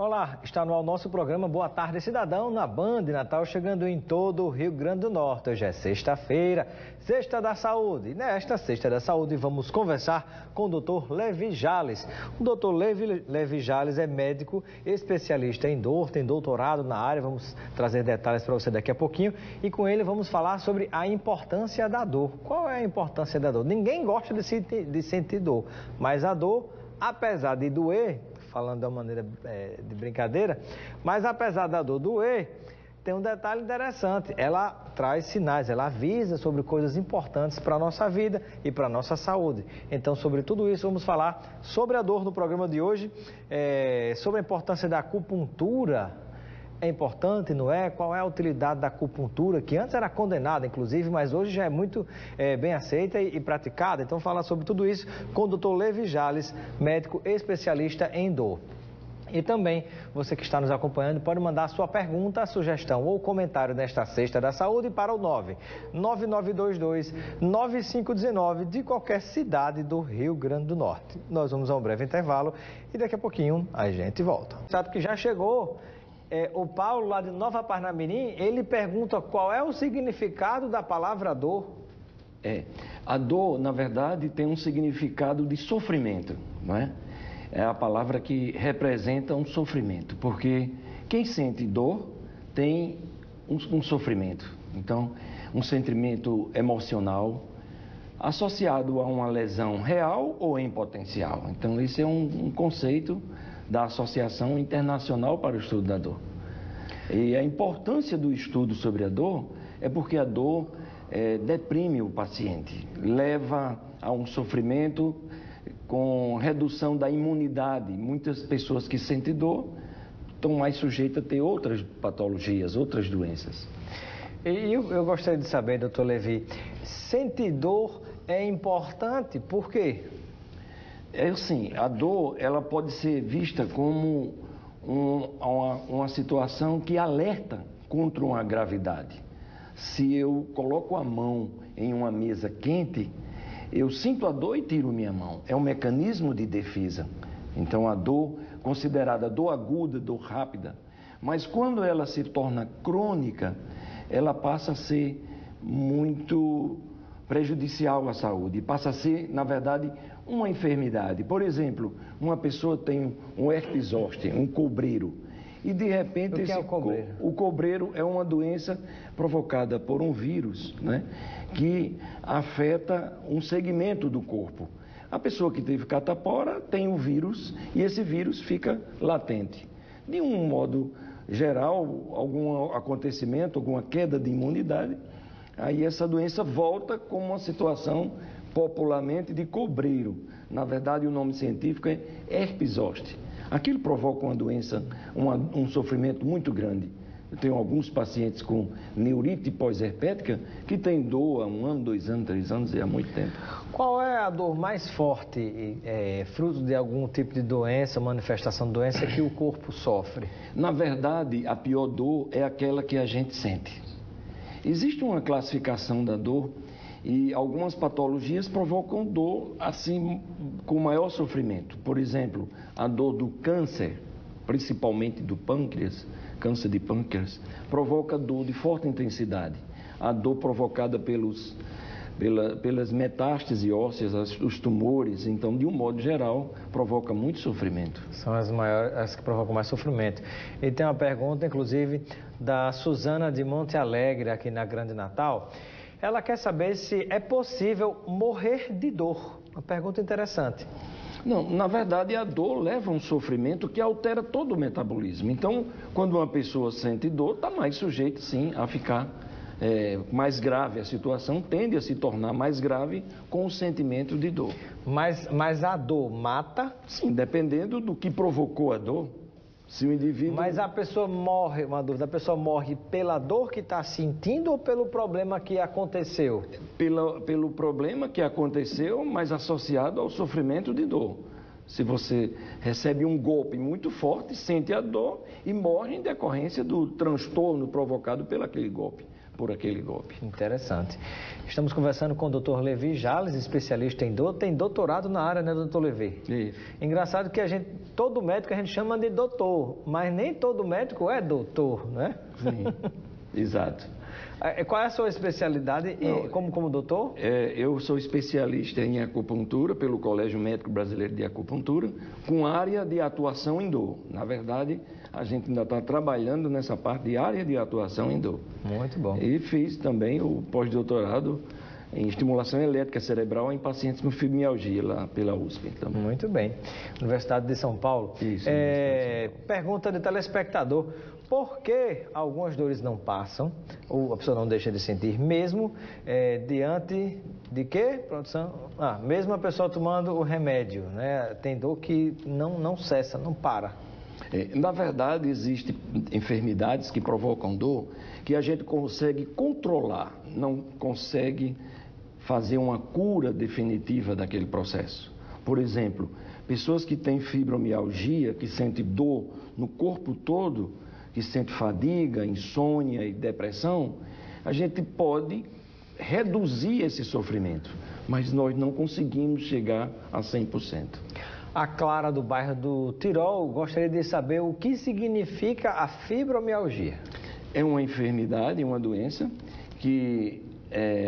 Olá, está no ar o nosso programa Boa Tarde Cidadão, na Band Natal, chegando em todo o Rio Grande do Norte. Hoje é sexta-feira, Sexta da Saúde. E nesta Sexta da Saúde vamos conversar com o Dr. Levi Jales. O Dr. Levi Jales é médico especialista em dor, tem doutorado na área, vamos trazer detalhes para você daqui a pouquinho. E com ele vamos falar sobre a importância da dor. Qual é a importância da dor? Ninguém gosta de sentir dor, mas a dor, apesar de doer, falando de uma maneira de brincadeira, mas apesar da dor doer, tem um detalhe interessante, ela traz sinais, ela avisa sobre coisas importantes para a nossa vida e para a nossa saúde. Então, sobre tudo isso, vamos falar sobre a dor no programa de hoje, sobre a importância da acupuntura. É importante, não é? Qual é a utilidade da acupuntura, que antes era condenada, inclusive, mas hoje já é muito bem aceita e praticada. Então, falar sobre tudo isso com o Dr. Levi Jales, médico especialista em dor. E também, você que está nos acompanhando, pode mandar a sua pergunta, sugestão ou comentário nesta Sexta da Saúde para o 99922-9519 de qualquer cidade do Rio Grande do Norte. Nós vamos a um breve intervalo e daqui a pouquinho a gente volta. Sabe que já chegou... o Paulo, lá de Nova Parnamirim, ele pergunta qual é o significado da palavra dor. A dor, na verdade, tem um significado de sofrimento, não é? É a palavra que representa um sofrimento, porque quem sente dor tem um sofrimento. Então, um sentimento emocional associado a uma lesão real ou em potencial. Então, esse é um conceito da Associação Internacional para o Estudo da Dor. E a importância do estudo sobre a dor é porque a dor deprime o paciente, leva a um sofrimento com redução da imunidade. Muitas pessoas que sentem dor estão mais sujeitas a ter outras patologias, outras doenças. E eu gostaria de saber, doutor Levi, sentir dor é importante, por quê? Sim, a dor ela pode ser vista como uma situação que alerta contra uma gravidade. Se eu coloco a mão em uma mesa quente, eu sinto a dor e tiro minha mão. É um mecanismo de defesa. Então a dor, considerada dor aguda, dor rápida, mas quando ela se torna crônica, ela passa a ser muito prejudicial à saúde, passa a ser, na verdade, uma enfermidade. Por exemplo, uma pessoa tem um herpes zoster, um cobreiro, e de repente... O que é o cobreiro? O cobreiro é uma doença provocada por um vírus, né, que afeta um segmento do corpo. A pessoa que teve catapora tem o vírus e esse vírus fica latente. De um modo geral, algum acontecimento, alguma queda de imunidade, aí essa doença volta como uma situação popularmente de cobreiro. Na verdade, o nome científico é herpes zoster. Aquilo provoca uma doença, um sofrimento muito grande. Eu tenho alguns pacientes com neurite pós-herpética que têm dor há 1 ano, 2 anos, 3 anos e há muito tempo. Qual é a dor mais forte, fruto de algum tipo de doença, manifestação de doença que o corpo sofre? Na verdade, a pior dor é aquela que a gente sente. Existe uma classificação da dor e algumas patologias provocam dor assim com maior sofrimento. Por exemplo, a dor do câncer, principalmente do pâncreas, câncer de pâncreas, provoca dor de forte intensidade. A dor provocada pelas metástases ósseas, os tumores, então, de um modo geral, provoca muito sofrimento. São as maiores, as que provocam mais sofrimento. E tem uma pergunta, inclusive, da Suzana de Monte Alegre, aqui na Grande Natal. Ela quer saber se é possível morrer de dor. Uma pergunta interessante. Não, na verdade, a dor leva a um sofrimento que altera todo o metabolismo. Então, quando uma pessoa sente dor, está mais sujeita, sim, a ficar mais grave. A situação tende a se tornar mais grave com o sentimento de dor. Mas a dor mata? Sim, dependendo do que provocou a dor. Se o indivíduo... Mas a pessoa morre, uma dúvida, a pessoa morre pela dor que está sentindo ou pelo problema que aconteceu? Pelo problema que aconteceu, mas associado ao sofrimento de dor. Se você recebe um golpe muito forte, sente a dor e morre em decorrência do transtorno provocado pelo aquele golpe. por aquele golpe. Interessante. Estamos conversando com o Dr. Levi Jales, especialista em dor, tem doutorado na área, né, Dr. Levi? Isso. Engraçado que todo médico a gente chama de doutor, mas nem todo médico é doutor, né? Sim, exato. Qual é a sua especialidade como doutor? Eu sou especialista em acupuntura pelo Colégio Médico Brasileiro de Acupuntura, com área de atuação em dor. Na verdade, a gente ainda está trabalhando nessa parte de área de atuação em dor. Muito bom. E fiz também o pós-doutorado em estimulação elétrica cerebral em pacientes com fibromialgia lá pela USP também. Muito bem. Universidade de São Paulo. Isso. Pergunta de telespectador. Por que algumas dores não passam, ou a pessoa não deixa de sentir, mesmo diante de quê, produção? Mesmo a pessoa tomando o remédio, né? Tem dor que não cessa, não para. Na verdade, existem enfermidades que provocam dor que a gente consegue controlar, não consegue fazer uma cura definitiva daquele processo. Por exemplo, pessoas que têm fibromialgia, que sentem dor no corpo todo, que sente fadiga, insônia e depressão, a gente pode reduzir esse sofrimento, mas nós não conseguimos chegar a 100%. A Clara, do bairro do Tirol, gostaria de saber o que significa a fibromialgia. É uma enfermidade, uma doença que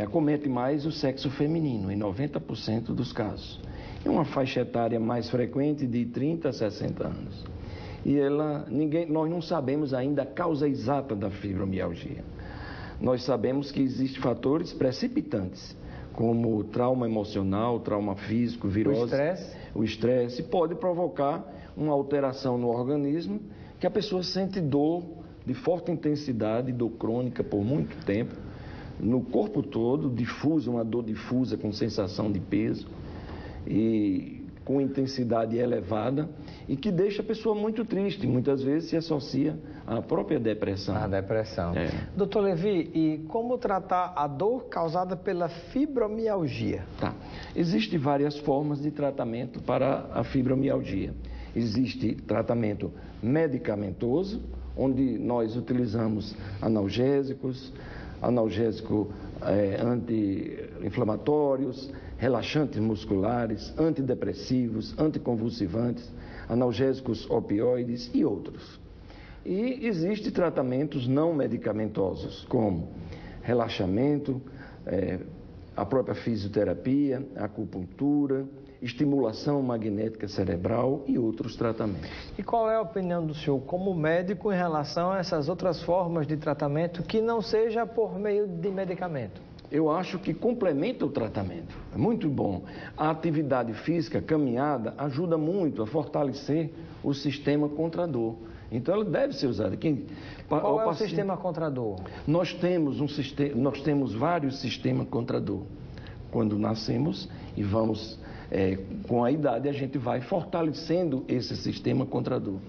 acomete mais o sexo feminino, em 90% dos casos. É uma faixa etária mais frequente de 30 a 60 anos. E nós não sabemos ainda a causa exata da fibromialgia. Nós sabemos que existem fatores precipitantes, como trauma emocional, trauma físico, virose. O estresse pode provocar uma alteração no organismo, que a pessoa sente dor de forte intensidade, dor crônica por muito tempo, no corpo todo, difusa, uma dor difusa com sensação de peso e com intensidade elevada, e que deixa a pessoa muito triste, muitas vezes se associa à própria depressão. A depressão. Doutor Levi, e como tratar a dor causada pela fibromialgia? Existem várias formas de tratamento para a fibromialgia. Existe tratamento medicamentoso, onde nós utilizamos analgésicos anti-inflamatórios, relaxantes musculares, antidepressivos, anticonvulsivantes, analgésicos opioides e outros. E existem tratamentos não medicamentosos, como relaxamento, a própria fisioterapia, acupuntura, estimulação magnética cerebral e outros tratamentos. E qual é a opinião do senhor como médico em relação a essas outras formas de tratamento que não seja por meio de medicamento? Eu acho que complementa o tratamento. É muito bom. A atividade física, caminhada, ajuda muito a fortalecer o sistema contra a dor. Então, ela deve ser usada. Qual é o sistema contra a dor? Nós temos vários sistemas contra a dor. Quando nascemos e vamos, com a idade, a gente vai fortalecendo esse sistema contra a dor.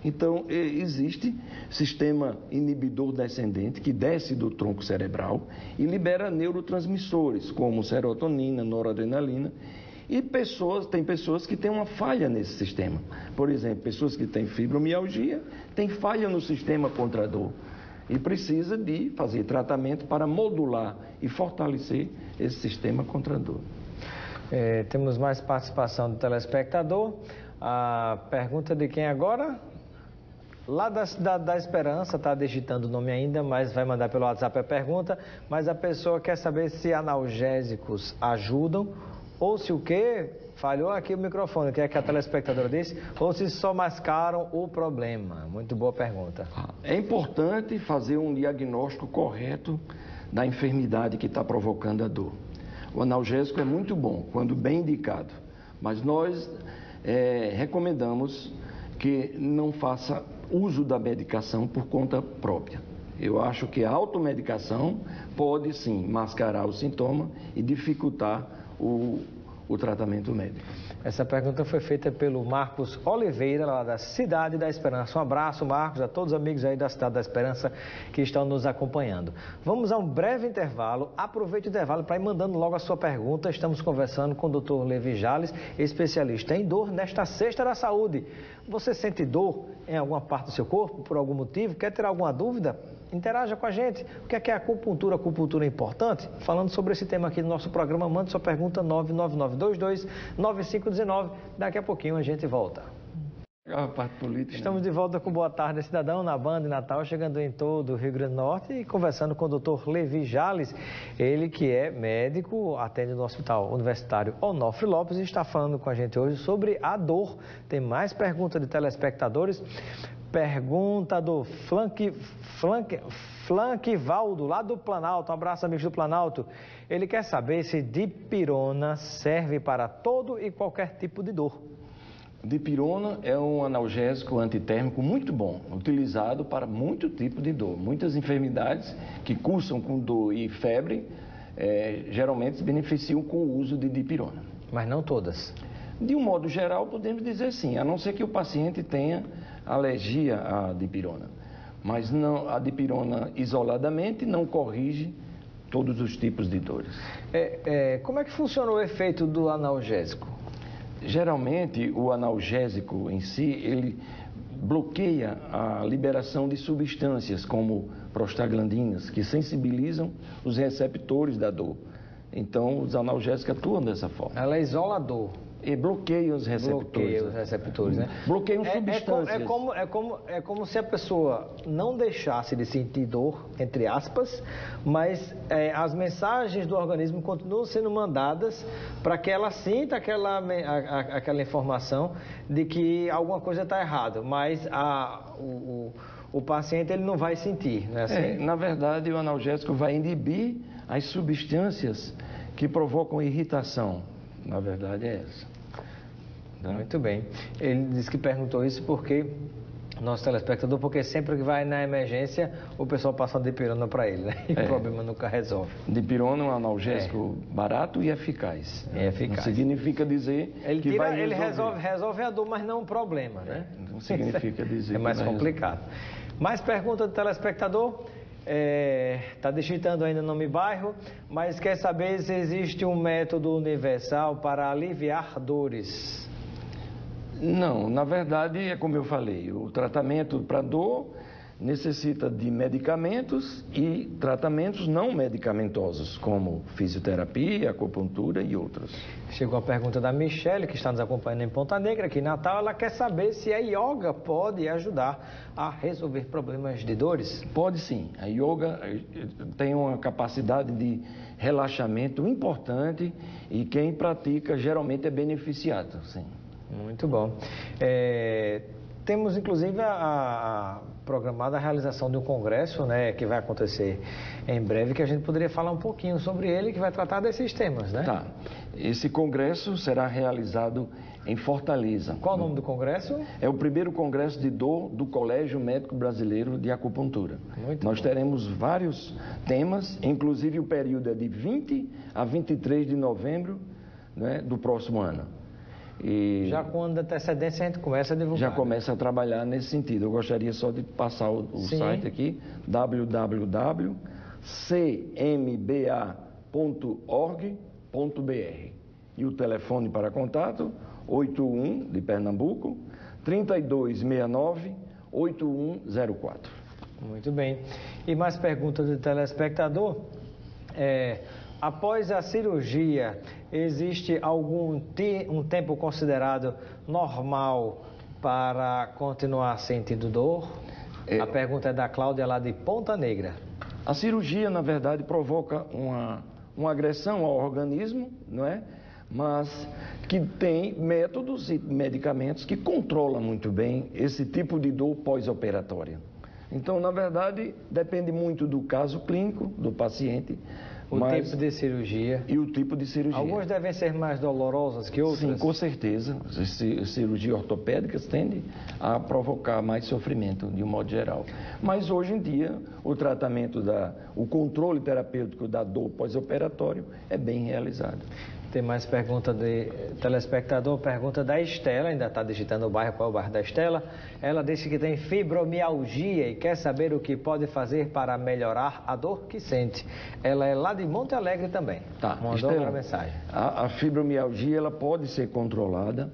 Então, existe sistema inibidor descendente, que desce do tronco cerebral e libera neurotransmissores, como serotonina, noradrenalina. E tem pessoas que têm uma falha nesse sistema. Por exemplo, pessoas que têm fibromialgia, têm falha no sistema contra a dor. E precisa de fazer tratamento para modular e fortalecer esse sistema contra a dor. Temos mais participação do telespectador. A pergunta de quem agora? Lá da Esperança, está digitando o nome ainda, mas vai mandar pelo WhatsApp a pergunta. Mas a pessoa quer saber se analgésicos ajudam ou se o quê? Falhou aqui o microfone, que é que a telespectadora disse, ou se só mascaram o problema. Muito boa pergunta. É importante fazer um diagnóstico correto da enfermidade que está provocando a dor. O analgésico é muito bom, quando bem indicado, mas nós recomendamos que não faça uso da medicação por conta própria. Eu acho que a automedicação pode sim mascarar o sintoma e dificultar o o tratamento médico. Essa pergunta foi feita pelo Marcos Oliveira, lá da Cidade da Esperança. Um abraço, Marcos, a todos os amigos aí da Cidade da Esperança que estão nos acompanhando. Vamos a um breve intervalo. Aproveite o intervalo para ir mandando logo a sua pergunta. Estamos conversando com o Dr. Levi Jales, especialista em dor, nesta Sexta da Saúde. Você sente dor em alguma parte do seu corpo, por algum motivo? Quer ter alguma dúvida? Interaja com a gente. O que é a acupuntura? A acupuntura é importante? Falando sobre esse tema aqui no nosso programa, mande sua pergunta 999229519. Daqui a pouquinho a gente volta. A parte política, Estamos de volta com Boa Tarde, Cidadão, na Band Natal, chegando em todo o Rio Grande do Norte e conversando com o Dr. Levi Jales, ele que é médico, atende no Hospital Universitário Onofre Lopes e está falando com a gente hoje sobre a dor. Tem mais perguntas de telespectadores. Pergunta do Flanquivaldo, lá do Planalto. Um abraço, amigos do Planalto. Ele quer saber se dipirona serve para todo e qualquer tipo de dor. Dipirona é um analgésico antitérmico muito bom, utilizado para muito tipo de dor. Muitas enfermidades que cursam com dor e febre, geralmente se beneficiam com o uso de dipirona. Mas não todas? De um modo geral, podemos dizer sim, a não ser que o paciente tenha alergia à dipirona. Mas não, a dipirona isoladamente não corrige todos os tipos de dores. Como é que funciona o efeito do analgésico? Geralmente, o analgésico em si, ele bloqueia a liberação de substâncias como prostaglandinas, que sensibilizam os receptores da dor. Então, os analgésicos atuam dessa forma. Ela é isolador. E bloqueia os receptores. Bloqueia os receptores, né? Bloqueiam substâncias. É como se a pessoa não deixasse de sentir dor, entre aspas, mas as mensagens do organismo continuam sendo mandadas para que ela sinta aquela informação de que alguma coisa está errada, mas o paciente ele não vai sentir, não é assim? Na verdade, o analgésico vai inibir as substâncias que provocam irritação. Na verdade é essa. Tá? Muito bem. Ele disse que perguntou isso porque nosso telespectador, porque sempre que vai na emergência, o pessoal passa dipirona para ele, né? E o problema nunca resolve. Dipirona é um analgésico barato e eficaz. É eficaz. Não significa dizer que vai resolver. Ele resolve a dor, mas não o problema, né? Não significa dizer é mais complicado. Mais pergunta do telespectador? Está digitando ainda o nome bairro, mas quer saber se existe um método universal para aliviar dores. Não, na verdade é como eu falei, o tratamento para dor necessita de medicamentos e tratamentos não medicamentosos, como fisioterapia, acupuntura e outros. Chegou a pergunta da Michele, que está nos acompanhando em Ponta Negra, aqui em Natal. Ela quer saber se a yoga pode ajudar a resolver problemas de dores. Pode sim. A yoga tem uma capacidade de relaxamento importante e quem pratica geralmente é beneficiado, sim. Muito bom. Temos inclusive programada a realização de um congresso, né, que vai acontecer em breve, que a gente poderia falar um pouquinho sobre ele, que vai tratar desses temas, né? Tá. Esse congresso será realizado em Fortaleza. Qual o nome do congresso? É o primeiro congresso de dor do Colégio Médico Brasileiro de Acupuntura. Nós teremos vários temas, inclusive o período é de 20 a 23 de novembro, né, do próximo ano. E já com ano de antecedência a gente começa a divulgar. Já começa a trabalhar nesse sentido. Eu gostaria só de passar o site aqui, www.cmba.org.br. E o telefone para contato, 81 de Pernambuco, 3269-8104. Muito bem. E mais perguntas do telespectador? Após a cirurgia, existe um tempo considerado normal para continuar sentindo dor? A pergunta é da Cláudia, lá de Ponta Negra. A cirurgia, na verdade, provoca uma agressão ao organismo, não é? Mas que tem métodos e medicamentos que controlam muito bem esse tipo de dor pós-operatória. Então, na verdade, depende muito do caso clínico do paciente. O tipo de cirurgia. E o tipo de cirurgia. Algumas devem ser mais dolorosas que outras? Sim, com certeza. As cirurgias ortopédicas tendem a provocar mais sofrimento, de um modo geral. Mas hoje em dia, o tratamento, o controle terapêutico da dor pós-operatório é bem realizado. Tem mais pergunta de telespectador, pergunta da Estela, ainda está digitando o bairro, qual é o bairro da Estela. Ela disse que tem fibromialgia e quer saber o que pode fazer para melhorar a dor que sente. Ela é lá de Monte Alegre também. Tá, Mandou Estela, uma mensagem. A fibromialgia ela pode ser controlada.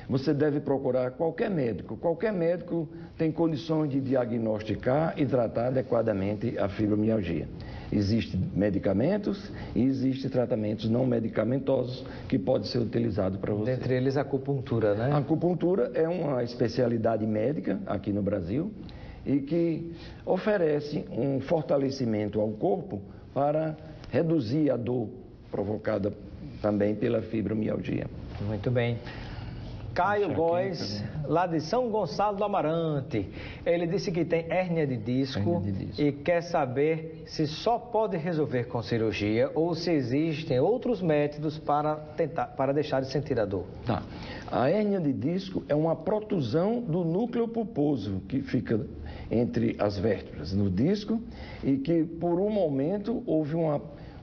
Você deve procurar qualquer médico. Qualquer médico tem condições de diagnosticar e tratar adequadamente a fibromialgia. Existem medicamentos e existem tratamentos não medicamentosos que podem ser utilizados para você. Dentre eles a acupuntura, né? A acupuntura é uma especialidade médica aqui no Brasil e que oferece um fortalecimento ao corpo para reduzir a dor provocada também pela fibromialgia. Muito bem. Caio Góes, lá de São Gonçalo do Amarante. Ele disse que tem hérnia de disco e quer saber se só pode resolver com cirurgia ou se existem outros métodos para deixar de sentir a dor. Tá. A hérnia de disco é uma protusão do núcleo pulposo que fica entre as vértebras no disco e que por um momento houve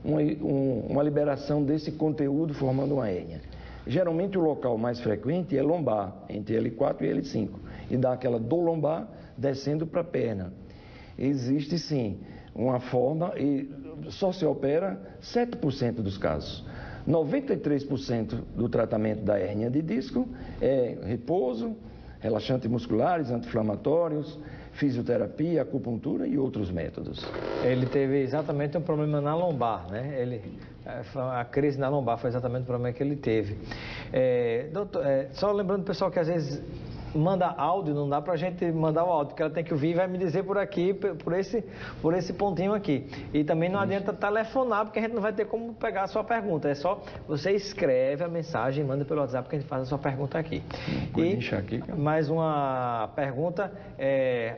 uma liberação desse conteúdo formando uma hérnia. Geralmente o local mais frequente é lombar, entre L4 e L5, e dá aquela dor lombar descendo para a perna. Existe sim uma forma, e só se opera 7% dos casos. 93% do tratamento da hérnia de disco é repouso, relaxantes musculares, anti-inflamatórios, fisioterapia, acupuntura e outros métodos. Ele teve exatamente um problema na lombar, né? A crise na lombar foi exatamente o problema que ele teve. Doutor, só lembrando, pessoal, que às vezes manda áudio, não dá pra gente mandar o áudio, porque ela tem que ouvir e vai me dizer por aqui, por esse pontinho aqui. E também não adianta telefonar, porque a gente não vai ter como pegar a sua pergunta. É só você escreve a mensagem e manda pelo WhatsApp que a gente faz a sua pergunta aqui. Mais uma pergunta,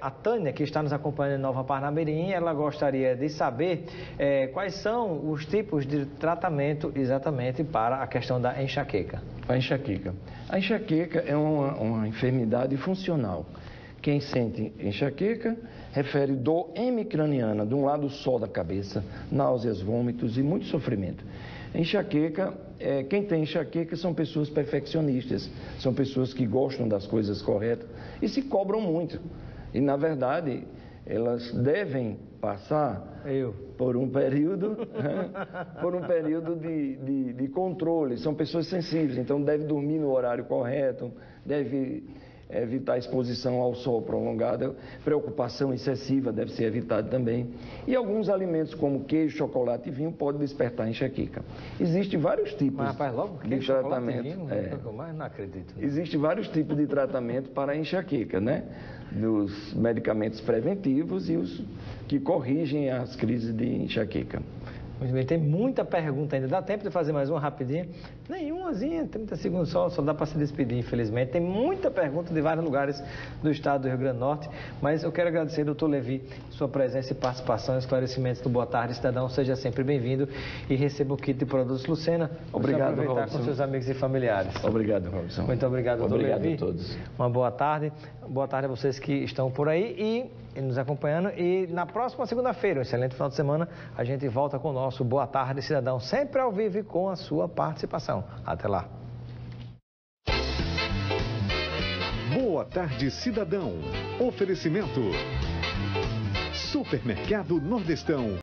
a Tânia, que está nos acompanhando em Nova Parnamirim, ela gostaria de saber quais são os tipos de tratamento exatamente para a questão da enxaqueca. A enxaqueca. A enxaqueca é uma enfermidade funcional. Quem sente enxaqueca refere dor hemicraniana, de um lado só da cabeça, náuseas, vômitos e muito sofrimento. Enxaqueca, quem tem enxaqueca são pessoas perfeccionistas, são pessoas que gostam das coisas corretas e se cobram muito. E, na verdade, elas devem passar por um período, de controle. São pessoas sensíveis, então deve dormir no horário correto, deve evitar a exposição ao sol prolongada, preocupação excessiva deve ser evitada também. E alguns alimentos como queijo, chocolate e vinho podem despertar enxaqueca. Existem vários tipos de tratamento. Não acredito. Existem vários tipos de tratamento para a enxaqueca, né? Dos medicamentos preventivos e os que corrigem as crises de enxaqueca. Muito bem, tem muita pergunta ainda. Dá tempo de fazer mais uma rapidinha? Nenhumazinha, 30 segundos só dá para se despedir, infelizmente. Tem muita pergunta de vários lugares do estado do Rio Grande do Norte, mas eu quero agradecer, doutor Levi, sua presença e participação, esclarecimentos do Boa Tarde, Cidadão. Seja sempre bem-vindo e receba o kit de produtos Lucena. Obrigado, aproveitar Robson. Com seus amigos e familiares. Obrigado, Robson. Muito obrigado, doutor Levi. Obrigado a todos. Uma boa tarde. Boa tarde a vocês que estão por aí e nos acompanhando. E na próxima segunda-feira, um excelente final de semana, a gente volta com o nosso Boa Tarde, Cidadão, sempre ao vivo e com a sua participação. Até lá. Boa Tarde, Cidadão. Oferecimento. Supermercado Nordestão.